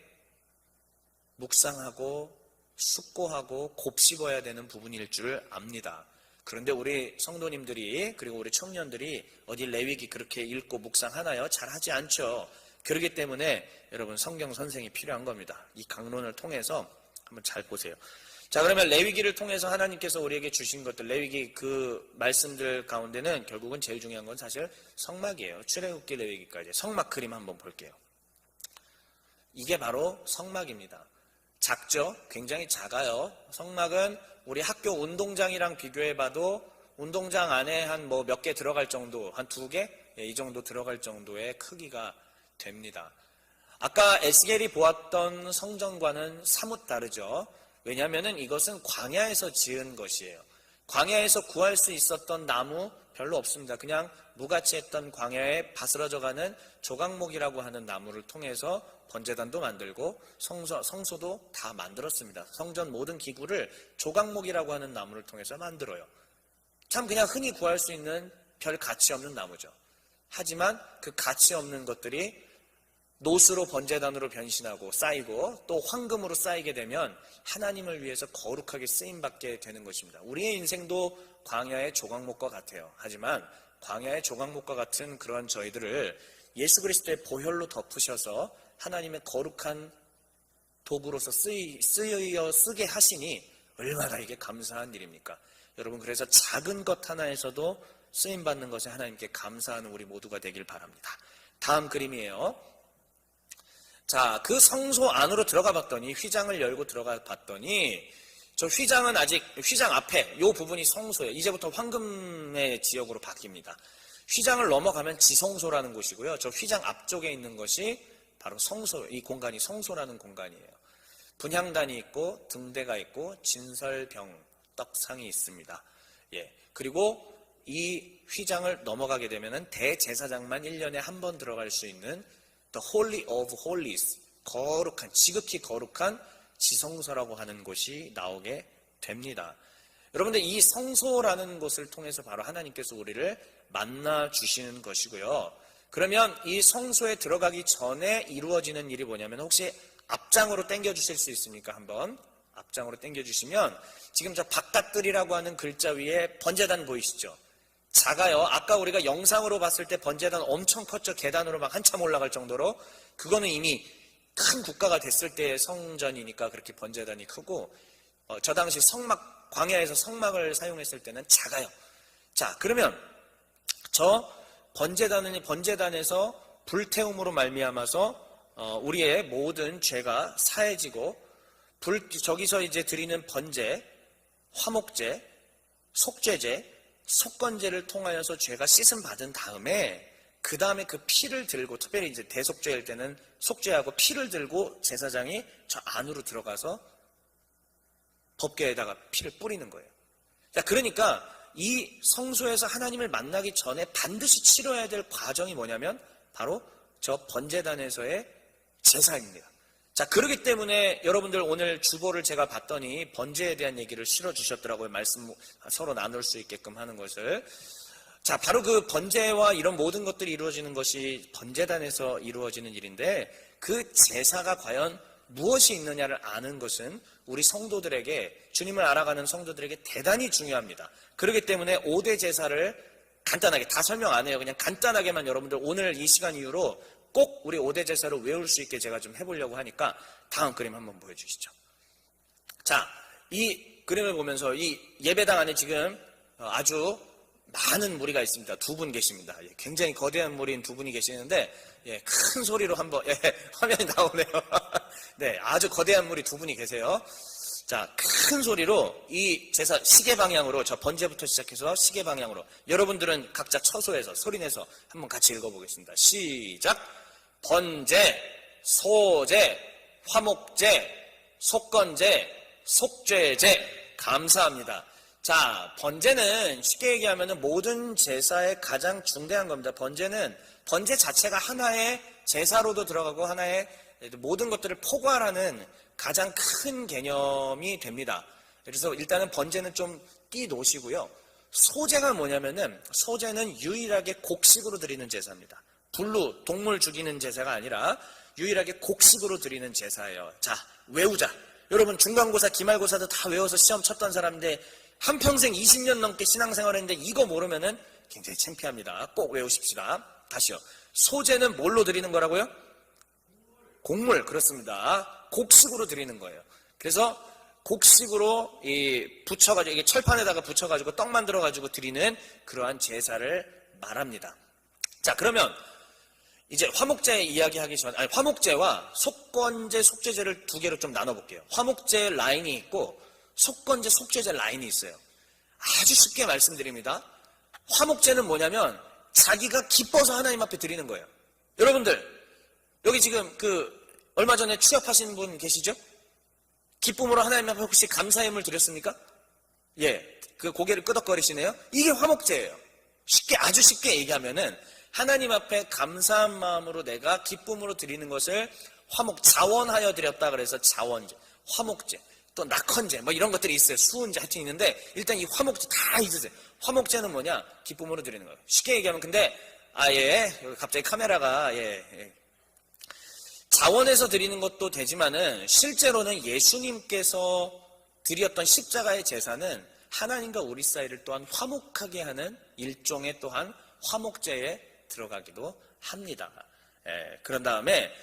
Speaker 1: 묵상하고 숙고하고 곱씹어야 되는 부분일 줄 압니다. 그런데 우리 성도님들이 그리고 우리 청년들이 어디 레위기 그렇게 읽고 묵상하나요? 잘하지 않죠. 그렇기 때문에 여러분 성경 선생이 필요한 겁니다. 이 강론을 통해서 한번 잘 보세요. 자, 그러면 레위기를 통해서 하나님께서 우리에게 주신 것들, 레위기 그 말씀들 가운데는 결국은 제일 중요한 건 사실 성막이에요. 출애굽기 레위기까지. 성막 그림 한번 볼게요. 이게 바로 성막입니다. 작죠? 굉장히 작아요. 성막은 우리 학교 운동장이랑 비교해봐도 운동장 안에 한 뭐 몇 개 들어갈 정도, 한 2개? 이 정도 들어갈 정도의 크기가 됩니다. 아까 에스겔이 보았던 성전과는 사뭇 다르죠. 왜냐하면 이것은 광야에서 지은 것이에요. 광야에서 구할 수 있었던 나무 별로 없습니다. 그냥 무가치했던 광야에 바스러져가는 조각목이라고 하는 나무를 통해서 번제단도 만들고 성소도 다 만들었습니다. 성전 모든 기구를 조각목이라고 하는 나무를 통해서 만들어요. 참 그냥 흔히 구할 수 있는 별 가치 없는 나무죠. 하지만 그 가치 없는 것들이 노수로 번제단으로 변신하고 쌓이고 또 황금으로 쌓이게 되면 하나님을 위해서 거룩하게 쓰임받게 되는 것입니다. 우리의 인생도 광야의 조각목과 같아요. 하지만 광야의 조각목과 같은 그런 저희들을 예수 그리스도의 보혈로 덮으셔서 하나님의 거룩한 도구로서 쓰게 하시니 얼마나 이게 감사한 일입니까? 여러분, 그래서 작은 것 하나에서도 쓰임받는 것에 하나님께 감사하는 우리 모두가 되길 바랍니다. 다음 그림이에요. 자, 그 성소 안으로 들어가 봤더니, 휘장을 열고 들어가 봤더니, 저 휘장은 아직, 휘장 앞에 이 부분이 성소예요. 이제부터 황금의 지역으로 바뀝니다. 휘장을 넘어가면 지성소라는 곳이고요. 저 휘장 앞쪽에 있는 것이 바로 성소, 이 공간이 성소라는 공간이에요. 분향단이 있고, 등대가 있고, 진설병, 떡상이 있습니다. 예. 그리고 이 휘장을 넘어가게 되면은 대제사장만 1년에 한 번 들어갈 수 있는 The Holy of Holies, 거룩한, 지극히 거룩한 지성소라고 하는 곳이 나오게 됩니다. 여러분들, 이 성소라는 곳을 통해서 바로 하나님께서 우리를 만나 주시는 것이고요. 그러면 이 성소에 들어가기 전에 이루어지는 일이 뭐냐면, 혹시 앞장으로 당겨 주실 수 있습니까? 한번 앞장으로 당겨 주시면, 지금 저 바깥들이라고 하는 글자 위에 번제단 보이시죠? 작아요. 아까 우리가 영상으로 봤을 때 번제단 엄청 컸죠. 계단으로 막 한참 올라갈 정도로. 그거는 이미 큰 국가가 됐을 때의 성전이니까 그렇게 번제단이 크고, 저 당시 성막, 광야에서 성막을 사용했을 때는 작아요. 자, 그러면 저 번제단에서 불태움으로 말미암아서 우리의 모든 죄가 사해지고, 저기서 이제 드리는 번제, 화목제, 속죄제, 속건제를 통하여서 죄가 씻음 받은 다음에, 그 다음에 그 피를 들고, 특별히 이제 대속죄일 때는 속죄하고 피를 들고 제사장이 저 안으로 들어가서 법궤에다가 피를 뿌리는 거예요. 자, 그러니까 이 성소에서 하나님을 만나기 전에 반드시 치러야 될 과정이 뭐냐면 바로 저 번제단에서의 제사입니다. 자, 그렇기 때문에 여러분들 오늘 주보를 제가 봤더니 번제에 대한 얘기를 실어주셨더라고요. 말씀 서로 나눌 수 있게끔 하는 것을. 자, 바로 그 번제와 이런 모든 것들이 이루어지는 것이 번제단에서 이루어지는 일인데, 그 제사가 과연 무엇이 있느냐를 아는 것은 우리 성도들에게, 주님을 알아가는 성도들에게 대단히 중요합니다. 그렇기 때문에 5대 제사를 간단하게, 다 설명 안 해요. 그냥 간단하게만 여러분들 오늘 이 시간 이후로 꼭 우리 5대 제사를 외울 수 있게 제가 좀 해보려고 하니까 다음 그림 한번 보여주시죠. 자, 이 그림을 보면서 이 예배당 안에 지금 아주 많은 무리가 있습니다. 두 분 계십니다. 굉장히 거대한 무리인 두 분이 계시는데, 큰 소리로 한번, 화면이 나오네요. 네, 아주 거대한 무리 두 분이 계세요. 자, 큰 소리로 이 제사 시계 방향으로, 저 번제부터 시작해서 시계 방향으로, 여러분들은 각자 처소에서 소리내서 한번 같이 읽어보겠습니다. 시작! 번제, 소제, 화목제, 속건제, 속죄제. 감사합니다. 자, 번제는 쉽게 얘기하면 모든 제사의 가장 중대한 겁니다. 번제 자체가 하나의 제사로도 들어가고 하나의 모든 것들을 포괄하는 가장 큰 개념이 됩니다. 그래서 일단은 번제는 좀 띄놓으시고요. 소제가 뭐냐면은, 소제는 유일하게 곡식으로 드리는 제사입니다. 불로 동물 죽이는 제사가 아니라 유일하게 곡식으로 드리는 제사예요. 자, 외우자. 여러분 중간고사, 기말고사도 다 외워서 시험 쳤던 사람인데 한평생 20년 넘게 신앙생활을 했는데 이거 모르면은 굉장히 창피합니다. 꼭 외우십시다. 다시요. 소제는 뭘로 드리는 거라고요? 곡물. 그렇습니다. 곡식으로 드리는 거예요. 그래서 곡식으로 붙여가지고, 이게 철판에다가 붙여가지고 떡 만들어가지고 드리는 그러한 제사를 말합니다. 자, 그러면 이제 화목제 이야기하기 전에, 화목제와 속건제, 속죄제를 두 개로 좀 나눠볼게요. 화목제 라인이 있고 속건제, 속죄제 라인이 있어요. 아주 쉽게 말씀드립니다. 화목제는 뭐냐면 자기가 기뻐서 하나님 앞에 드리는 거예요. 여러분들 여기 지금 얼마 전에 취업하신 분 계시죠? 기쁨으로 하나님 앞에 혹시 감사의 힘을 드렸습니까? 예, 그 고개를 끄덕거리시네요. 이게 화목제예요. 쉽게, 아주 쉽게 얘기하면은 하나님 앞에 감사한 마음으로 내가 기쁨으로 드리는 것을 자원하여 드렸다 그래서 자원제, 화목제, 또 낙헌제 뭐 이런 것들이 있어요. 수은제 하여튼 있는데 일단 이 화목제 다 잊으세요. 화목제는 뭐냐? 기쁨으로 드리는 거예요. 쉽게 얘기하면 근데 여기 갑자기 카메라가 자원해서 드리는 것도 되지만은 실제로는 예수님께서 드렸던 십자가의 제사는 하나님과 우리 사이를 또한 화목하게 하는 일종의 또한 화목제에 들어가기도 합니다. 그런 다음에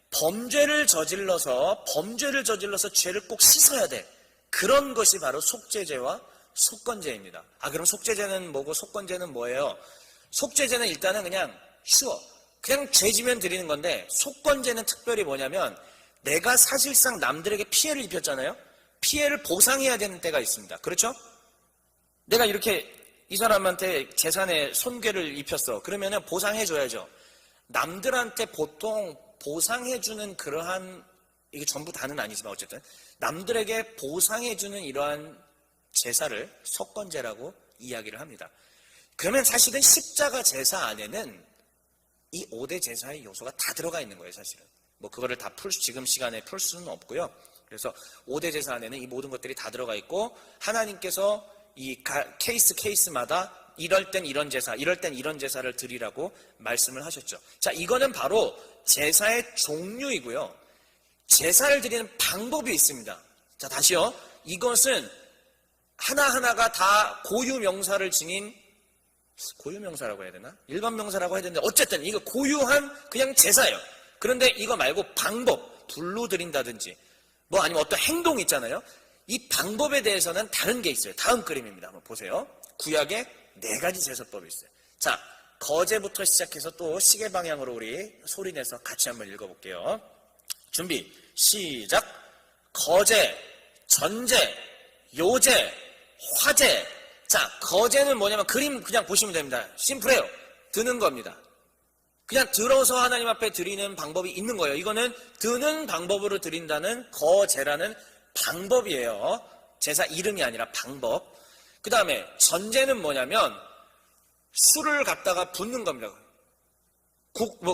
Speaker 1: 범죄를 저질러서 죄를 꼭 씻어야 돼. 그런 것이 바로 속죄제와 속건제입니다. 그럼 속죄제는 뭐고 속건제는 뭐예요? 속죄제는 일단은 그냥 쉬워. 그냥 죄지면 드리는 건데 속건제는 특별히 뭐냐면 내가 사실상 남들에게 피해를 입혔잖아요. 피해를 보상해야 되는 때가 있습니다. 그렇죠? 내가 이렇게 이 사람한테 재산에 손괴를 입혔어. 그러면은 보상해줘야죠. 남들한테 보통 보상해주는 그러한, 이게 전부 다는 아니지만 어쨌든 남들에게 보상해주는 이러한 제사를 속건제라고 이야기를 합니다. 그러면 사실은 십자가 제사 안에는 이 5대 제사의 요소가 다 들어가 있는 거예요, 사실은. 뭐 그거를 다 지금 시간에 풀 수는 없고요. 그래서 5대 제사 안에는 이 모든 것들이 다 들어가 있고 하나님께서 이 케이스마다 이럴 땐 이런 제사, 이럴 땐 이런 제사를 드리라고 말씀을 하셨죠. 자, 이거는 바로 제사의 종류이고요. 제사를 드리는 방법이 있습니다. 자, 다시요. 이것은 하나하나가 다 고유명사를 지닌, 고유명사라고 해야 되나? 일반 명사라고 해야 되는데 어쨌든 이거 고유한 그냥 제사예요. 그런데 이거 말고 방법, 불로 드린다든지 뭐 아니면 어떤 행동 있잖아요. 이 방법에 대해서는 다른 게 있어요. 다음 그림입니다. 한번 보세요. 구약에 4가지 제사법이 있어요. 자, 거제부터 시작해서 또 시계 방향으로 우리 소리내서 같이 한번 읽어볼게요. 준비, 시작. 거제, 전제, 요제, 화제. 자, 거제는 뭐냐면 그림 그냥 보시면 됩니다. 심플해요. 드는 겁니다. 그냥 들어서 하나님 앞에 드리는 방법이 있는 거예요. 이거는 드는 방법으로 드린다는 거제라는 방법이에요. 제사 이름이 아니라 방법. 그 다음에 전제는 뭐냐면 술을 갖다가 붓는 겁니다.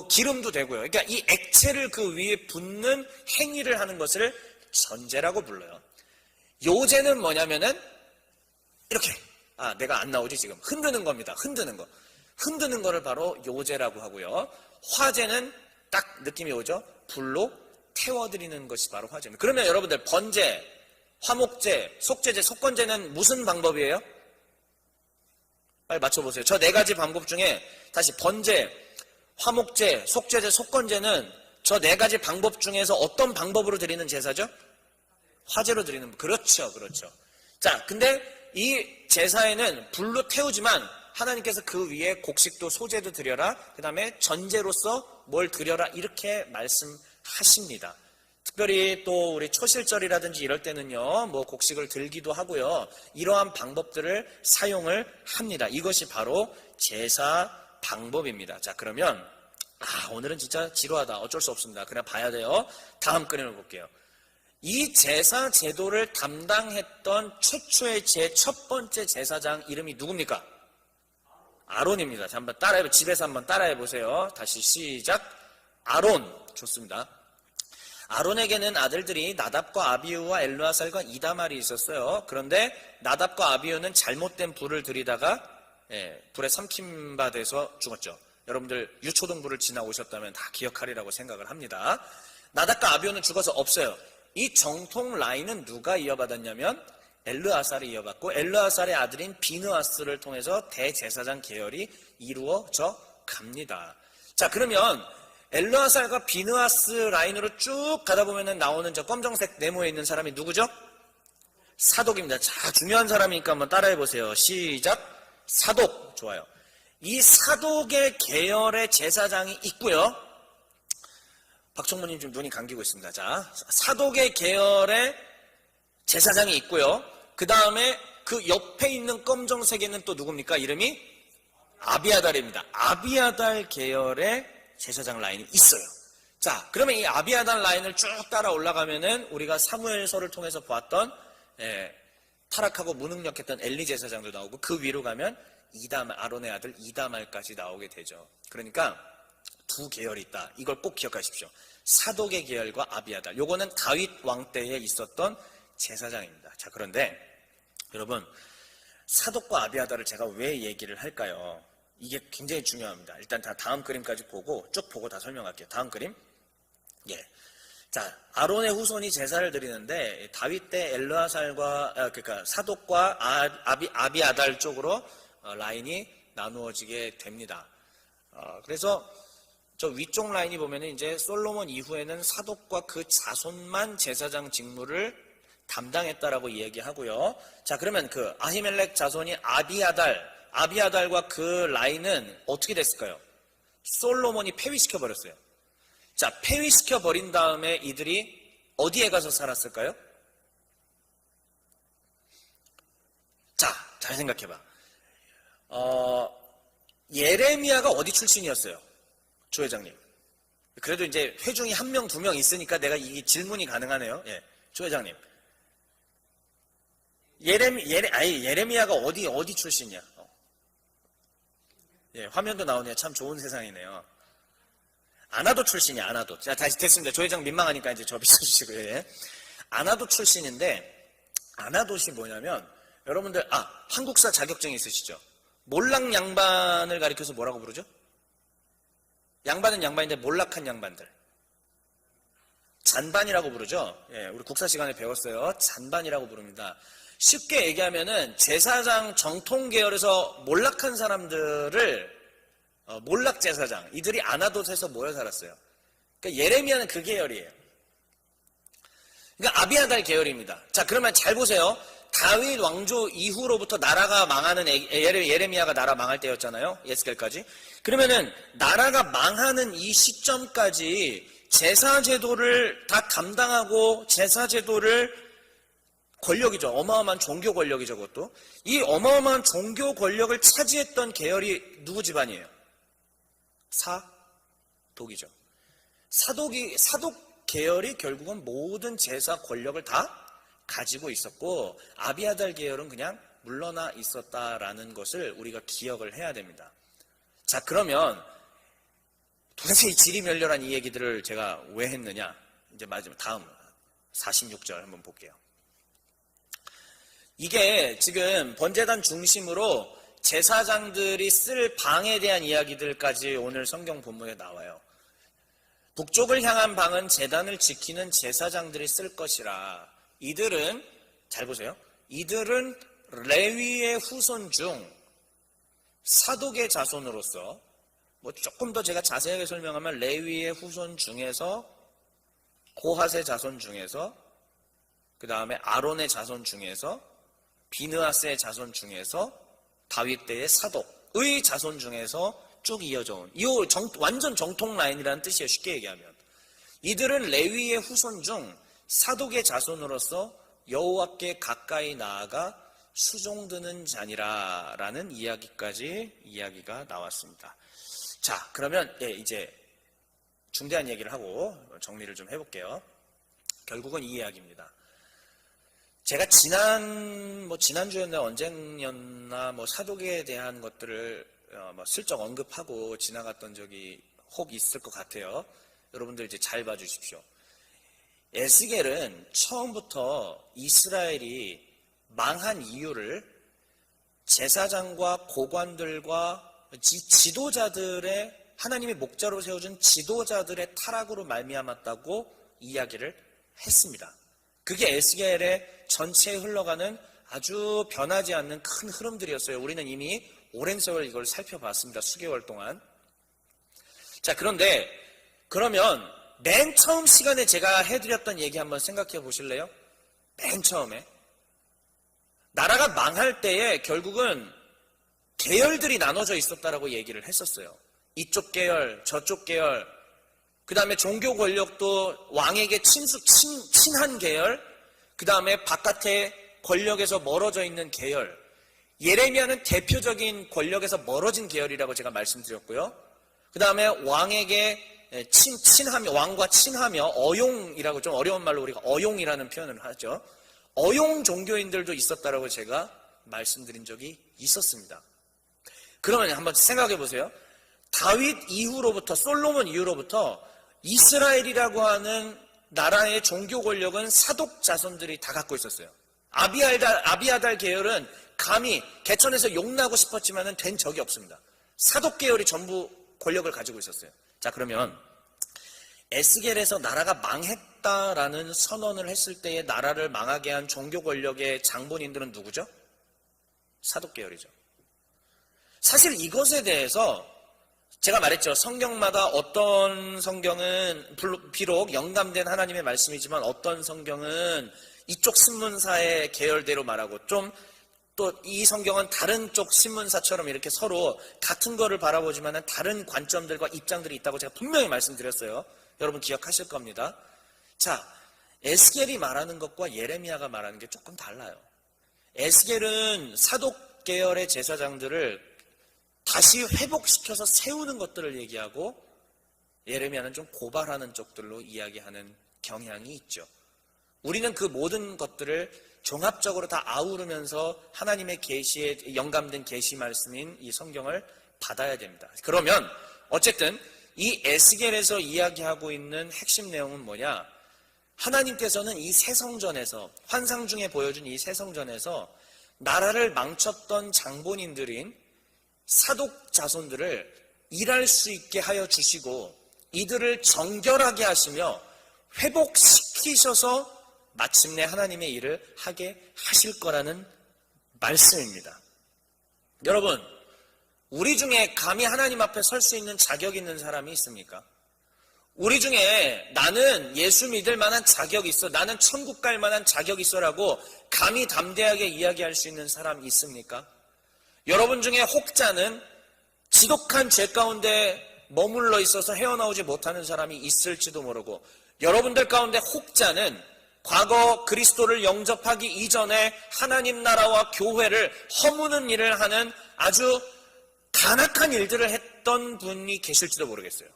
Speaker 1: 기름도 되고요. 그러니까 이 액체를 그 위에 붓는 행위를 하는 것을 전제라고 불러요. 요제는 뭐냐면은 이렇게 내가 안 나오지 지금 흔드는 겁니다. 흔드는 거를 바로 요제라고 하고요. 화제는 딱 느낌이 오죠. 불로 태워드리는 것이 바로 화제입니다. 그러면 여러분들 번제, 화목제, 속죄제, 속건제는 무슨 방법이에요? 빨리 맞춰보세요. 저 4가지 방법 중에 다시 번제, 화목제, 속죄제, 속건제는 저 4가지 방법 중에서 어떤 방법으로 드리는 제사죠? 화제로 드리는, 그렇죠. 자, 근데 이 제사에는 불로 태우지만 하나님께서 그 위에 곡식도 소제도 드려라. 그 다음에 전제로서 뭘 드려라. 이렇게 말씀하십니다. 특별히 또 우리 초실절이라든지 이럴 때는요, 뭐 곡식을 들기도 하고요. 이러한 방법들을 사용을 합니다. 이것이 바로 제사 방법입니다. 자, 그러면 오늘은 진짜 지루하다. 어쩔 수 없습니다. 그냥 봐야 돼요. 다음 그림을 볼게요. 이 제사 제도를 담당했던 최초의 첫 번째 제사장 이름이 누굽니까? 아론입니다. 자, 한번 따라해보세요. 집에서 한번 따라해보세요. 다시 시작. 아론. 좋습니다. 아론에게는 아들들이 나답과 아비후와 엘르아살과 이다말이 있었어요. 그런데 나답과 아비후는 잘못된 불을 들이다가 불에 삼킴바 돼서 죽었죠. 여러분들 유초등부를 지나오셨다면 다 기억하리라고 생각을 합니다. 나답과 아비후는 죽어서 없어요. 이 정통 라인은 누가 이어받았냐면 엘르아살이 이어받고 엘르아살의 아들인 비느하스를 통해서 대제사장 계열이 이루어져 갑니다. 자, 그러면 엘르아살과 비느하스 라인으로 쭉 가다 보면 나오는 저 검정색 네모에 있는 사람이 누구죠? 사독입니다. 자, 중요한 사람이니까 한번 따라해 보세요. 시작. 사독. 좋아요. 이 사독의 계열의 제사장이 있고요. 박총무님 지금 눈이 감기고 있습니다. 자, 사독의 계열의 제사장이 있고요. 그 다음에 그 옆에 있는 검정색에는 또 누굽니까? 이름이 아비아달입니다. 아비아달 계열의 제사장 라인이 있어요. 자, 그러면 이 아비아달 라인을 쭉 따라 올라가면은 우리가 사무엘서를 통해서 보았던 타락하고 무능력했던 엘리 제사장도 나오고 그 위로 가면 아론의 아들 이다말까지 나오게 되죠. 그러니까 두 계열이 있다. 이걸 꼭 기억하십시오. 사독의 계열과 아비아달. 요거는 다윗 왕 때에 있었던 제사장입니다. 자, 그런데 여러분, 사독과 아비아달을 제가 왜 얘기를 할까요? 이게 굉장히 중요합니다. 일단 다 다음 그림까지 보고 쭉 보고 다 설명할게요. 다음 그림. 예. 자, 아론의 후손이 제사를 드리는데 다윗 때 엘르아살과 그러니까 사독과 아비아달 쪽으로 라인이 나누어지게 됩니다. 그래서 저 위쪽 라인이 보면은 이제 솔로몬 이후에는 사독과 그 자손만 제사장 직무를 담당했다라고 이야기하고요. 자, 그러면 그 아히멜렉 자손이 아비아달과 그 라인은 어떻게 됐을까요? 솔로몬이 폐위시켜 버렸어요. 자, 폐위시켜 버린 다음에 이들이 어디에 가서 살았을까요? 자, 잘 생각해봐. 예레미야가 어디 출신이었어요? 조 회장님. 그래도 이제 회중이 한 명, 두 명 있으니까 내가 이 질문이 가능하네요. 예, 조 회장님. 예레미야가 어디 출신이야? 예, 화면도 나오네요. 참 좋은 세상이네요. 아나도 출신이야, 아나도. 자, 다시 됐습니다. 조 회장 민망하니까 이제 저 비춰주시고요. 예. 아나도 출신인데, 아나도시 뭐냐면, 여러분들, 한국사 자격증이 있으시죠? 몰락 양반을 가리켜서 뭐라고 부르죠? 양반은 양반인데 몰락한 양반들. 잔반이라고 부르죠? 예, 우리 국사 시간에 배웠어요. 잔반이라고 부릅니다. 쉽게 얘기하면은 제사장 정통 계열에서 몰락한 사람들을 몰락 제사장, 이들이 아나돗에서 모여 살았어요. 그러니까 예레미야는 그 계열이에요. 그러니까 아비아달 계열입니다. 자, 그러면 잘 보세요. 다윗 왕조 이후로부터 나라가 망하는 예레미야가 나라 망할 때였잖아요. 예스겔까지. 그러면은 나라가 망하는 이 시점까지 제사 제도를 다 감당하고 제사 제도를 권력이죠. 어마어마한 종교 권력이죠, 그것도. 이 어마어마한 종교 권력을 차지했던 계열이 누구 집안이에요? 사독이죠. 사독 계열이 결국은 모든 제사 권력을 다 가지고 있었고, 아비아달 계열은 그냥 물러나 있었다라는 것을 우리가 기억을 해야 됩니다. 자, 그러면 도대체 이 지리멸렬한 이 얘기들을 제가 왜 했느냐? 이제 마지막 다음 46절 한번 볼게요. 이게 지금 번제단 중심으로 제사장들이 쓸 방에 대한 이야기들까지 오늘 성경 본문에 나와요. 북쪽을 향한 방은 제단을 지키는 제사장들이 쓸 것이라. 이들은, 잘 보세요. 이들은 레위의 후손 중 사독의 자손으로서, 뭐 조금 더 제가 자세하게 설명하면 레위의 후손 중에서, 고핫의 자손 중에서, 그 다음에 아론의 자손 중에서, 비느하스의 자손 중에서, 다윗 때의 사독의 자손 중에서 쭉 이어져 온, 이 완전 정통 라인이라는 뜻이에요. 쉽게 얘기하면. 이들은 레위의 후손 중 사독의 자손으로서 여호와께 가까이 나아가 수종드는 자니라라는 이야기가 나왔습니다. 자, 그러면 이제 중대한 얘기를 하고 정리를 좀 해볼게요. 결국은 이 이야기입니다. 제가 지난주였나 언제였나 사독에 대한 것들을 슬쩍 언급하고 지나갔던 적이 혹 있을 것 같아요. 여러분들 이제 잘 봐주십시오. 에스겔은 처음부터 이스라엘이 망한 이유를 제사장과 고관들과 지도자들의, 하나님이 목자로 세워준 지도자들의 타락으로 말미암았다고 이야기를 했습니다. 그게 에스겔의 전체에 흘러가는 아주 변하지 않는 큰 흐름들이었어요. 우리는 이미 오랜 세월 이걸 살펴봤습니다. 수개월 동안. 자, 그런데 그러면 맨 처음 시간에 제가 해드렸던 얘기 한번 생각해 보실래요? 맨 처음에 나라가 망할 때에 결국은 계열들이 나눠져 있었다라고 얘기를 했었어요. 이쪽 계열, 저쪽 계열, 그 다음에 종교 권력도 왕에게 친한 계열, 그 다음에 바깥에 권력에서 멀어져 있는 계열. 예레미야는 대표적인 권력에서 멀어진 계열이라고 제가 말씀드렸고요. 그 다음에 왕에게 친하며, 왕과 친하며, 어용이라고 좀 어려운 말로 우리가 어용이라는 표현을 하죠. 어용 종교인들도 있었다라고 제가 말씀드린 적이 있었습니다. 그러면 한번 생각해 보세요. 다윗 이후로부터, 솔로몬 이후로부터 이스라엘이라고 하는 나라의 종교 권력은 사독 자손들이 다 갖고 있었어요. 아비아달 계열은 감히 개천에서 용나고 싶었지만은 된 적이 없습니다. 사독 계열이 전부 권력을 가지고 있었어요. 자, 그러면 에스겔에서 나라가 망했다라는 선언을 했을 때에 나라를 망하게 한 종교 권력의 장본인들은 누구죠? 사독 계열이죠. 사실 이것에 대해서 제가 말했죠. 성경마다 어떤 성경은 비록 영감된 하나님의 말씀이지만 어떤 성경은 이쪽 신문사의 계열대로 말하고 좀 또 이 성경은 다른 쪽 신문사처럼 이렇게 서로 같은 거를 바라보지만 다른 관점들과 입장들이 있다고 제가 분명히 말씀드렸어요. 여러분 기억하실 겁니다. 자, 에스겔이 말하는 것과 예레미야가 말하는 게 조금 달라요. 에스겔은 사독 계열의 제사장들을 다시 회복시켜서 세우는 것들을 얘기하고 예레미야는 좀 고발하는 쪽들로 이야기하는 경향이 있죠. 우리는 그 모든 것들을 종합적으로 다 아우르면서 하나님의 계시에 영감된 계시 말씀인 이 성경을 받아야 됩니다. 그러면 어쨌든 이 에스겔에서 이야기하고 있는 핵심 내용은 뭐냐? 하나님께서는 이 새 성전에서 환상 중에 보여준 이 새 성전에서 나라를 망쳤던 장본인들인 사독 자손들을 일할 수 있게 하여 주시고 이들을 정결하게 하시며 회복시키셔서 마침내 하나님의 일을 하게 하실 거라는 말씀입니다. 여러분, 우리 중에 감히 하나님 앞에 설 수 있는 자격 있는 사람이 있습니까? 우리 중에 나는 예수 믿을 만한 자격 있어, 나는 천국 갈 만한 자격 있어라고 감히 담대하게 이야기할 수 있는 사람 있습니까? 여러분 중에 혹자는 지독한 죄 가운데 머물러 있어서 헤어나오지 못하는 사람이 있을지도 모르고, 여러분들 가운데 혹자는 과거 그리스도를 영접하기 이전에 하나님 나라와 교회를 허무는 일을 하는 아주 간악한 일들을 했던 분이 계실지도 모르겠어요.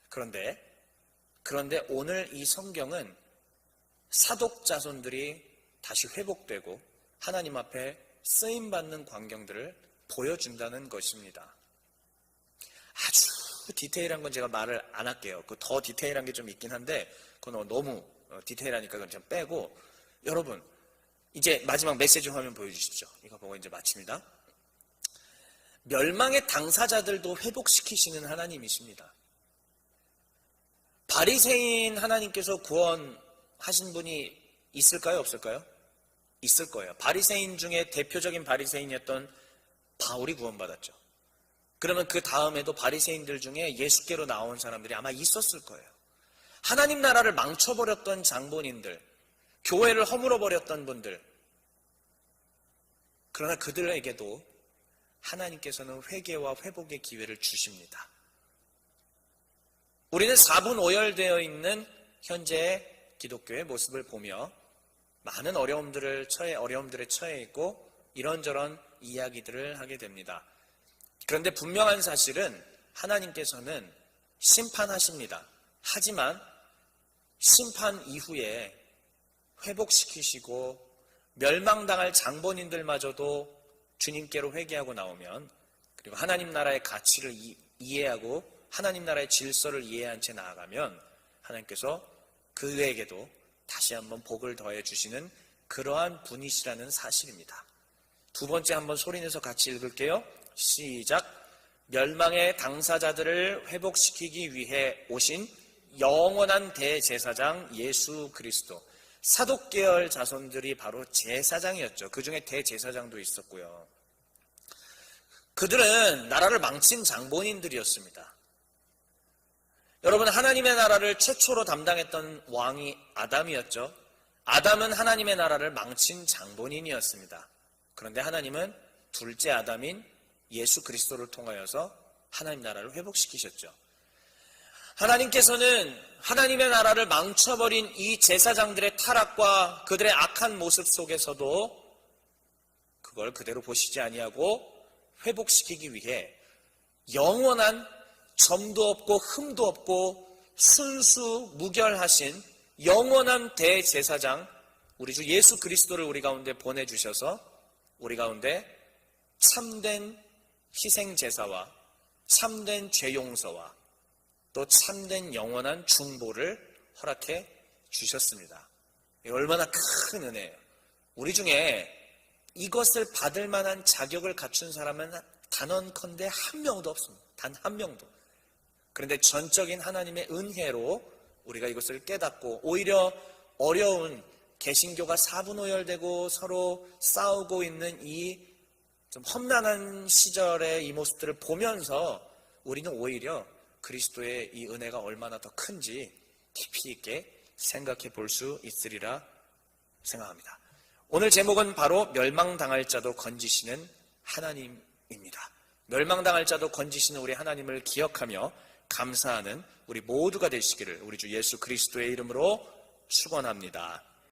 Speaker 1: 그런데 오늘 이 성경은 사독 자손들이 다시 회복되고 하나님 앞에 쓰임받는 광경들을 보여준다는 것입니다. 아주 디테일한 건 제가 말을 안 할게요. 더 디테일한 게 좀 있긴 한데 그건 너무 디테일하니까 그건 좀 빼고, 여러분 이제 마지막 메시지 화면 보여주십시오. 이거 보고 이제 마칩니다. 멸망의 당사자들도 회복시키시는 하나님이십니다. 바리새인 하나님께서 구원하신 분이 있을까요? 없을까요? 있을 거예요. 바리새인 중에 대표적인 바리새인이었던 바울이 구원받았죠. 그러면 그 다음에도 바리새인들 중에 예수께로 나온 사람들이 아마 있었을 거예요. 하나님 나라를 망쳐버렸던 장본인들, 교회를 허물어버렸던 분들, 그러나 그들에게도 하나님께서는 회개와 회복의 기회를 주십니다. 우리는 4분 오열되어 있는 현재의 기독교의 모습을 보며 많은 어려움들에 처해 있고 이런저런 이야기들을 하게 됩니다. 그런데 분명한 사실은 하나님께서는 심판하십니다. 하지만 심판 이후에 회복시키시고 멸망당할 장본인들마저도 주님께로 회개하고 나오면, 그리고 하나님 나라의 가치를 이해하고 하나님 나라의 질서를 이해한 채 나아가면 하나님께서 그에게도 다시 한번 복을 더해 주시는 그러한 분이시라는 사실입니다. 두 번째 한번 소리내서 같이 읽을게요. 시작. 멸망의 당사자들을 회복시키기 위해 오신 영원한 대제사장 예수 그리스도. 사독계열 자손들이 바로 제사장이었죠. 그 중에 대제사장도 있었고요. 그들은 나라를 망친 장본인들이었습니다. 여러분, 하나님의 나라를 최초로 담당했던 왕이 아담이었죠. 아담은 하나님의 나라를 망친 장본인이었습니다. 그런데 하나님은 둘째 아담인 예수 그리스도를 통하여서 하나님 나라를 회복시키셨죠. 하나님께서는 하나님의 나라를 망쳐버린 이 제사장들의 타락과 그들의 악한 모습 속에서도 그걸 그대로 보시지 아니하고 회복시키기 위해 영원한 점도 없고 흠도 없고 순수 무결하신 영원한 대제사장 우리 주 예수 그리스도를 우리 가운데 보내주셔서 우리 가운데 참된 희생제사와 참된 죄용서와 또 참된 영원한 중보를 허락해 주셨습니다. 얼마나 큰 은혜예요. 우리 중에 이것을 받을 만한 자격을 갖춘 사람은 단언컨대 한 명도 없습니다. 단 한 명도. 그런데 전적인 하나님의 은혜로 우리가 이것을 깨닫고 오히려 어려운 개신교가 사분오열되고 서로 싸우고 있는 이 좀 험난한 시절의 이 모습들을 보면서 우리는 오히려 그리스도의 이 은혜가 얼마나 더 큰지 깊이 있게 생각해 볼 수 있으리라 생각합니다. 오늘 제목은 바로 멸망당할 자도 건지시는 하나님입니다. 멸망당할 자도 건지시는 우리 하나님을 기억하며 감사하는 우리 모두가 되시기를 우리 주 예수 그리스도의 이름으로 축원합니다.